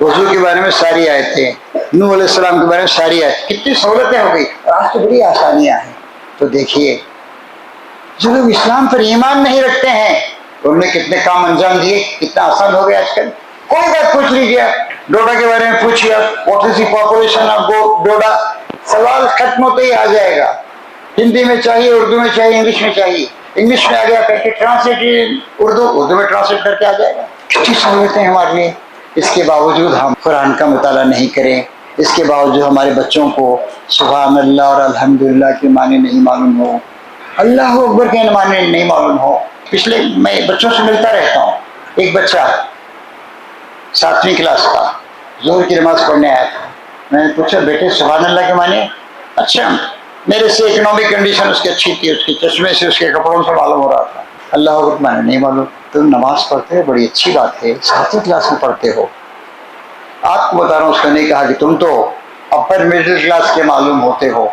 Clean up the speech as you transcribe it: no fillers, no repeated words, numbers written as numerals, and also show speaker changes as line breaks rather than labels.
वजू के बारे में सारी आयतें, नूह अलैहिस्सलाम के बारे में सारी आयतें, कितनी सहूलतें हो गई और आज तो बड़ी आसानियां हैं। तो देखिए जो लोग इस्लाम पर ईमान नहीं रखते हैं उन्होंने कितने काम अंजाम दिए, कितना आसान हो गया आजकल। कोई बात पूछ लीजिए आप, डोडा के बारे में पूछिए आप, what is the population of Doda, सवाल खत्म होते ही आ जाएगा। हिंदी में चाहिए, उर्दू में चाहिए, इंग्लिश में चाहिए, इंग्लिश में आ गया करके ट्रांसलेट उर्दू में ट्रांसलेट करके आ जाएगा। कितनी सहूलतें हैं हमारे लिए। इसके बावजूद हम कुरान का मुताला नहीं करें, इसके बावजूद हमारे बच्चों को सुभान अल्लाह और अल्हम्दुलिल्लाह के माने नहीं मालूम हो, अल्लाह अकबर के माने नहीं मालूम हो। पिछले मैं बच्चों से मिलता रहता हूँ, एक बच्चा 7वीं क्लास का जोहर की नमाज पढ़ने आया था। मैंने पूछा बेटे सुभान अल्लाह के माने? अच्छा, मेरे से इकोनॉमिक कंडीशन उसकी अच्छी थी, उसके चश्मे से उसके कपड़ों से मालूम हो रहा था। अल्लाह अकबर माने नहीं मालूम। तुम नमाज पढ़ते हो, बड़ी अच्छी बात है, 7वीं क्लास में पढ़ते हो। आपको बता रहा हूँ उसने नहीं कहा कि तुम तो अपर मिडिल क्लास के मालूम होते हो।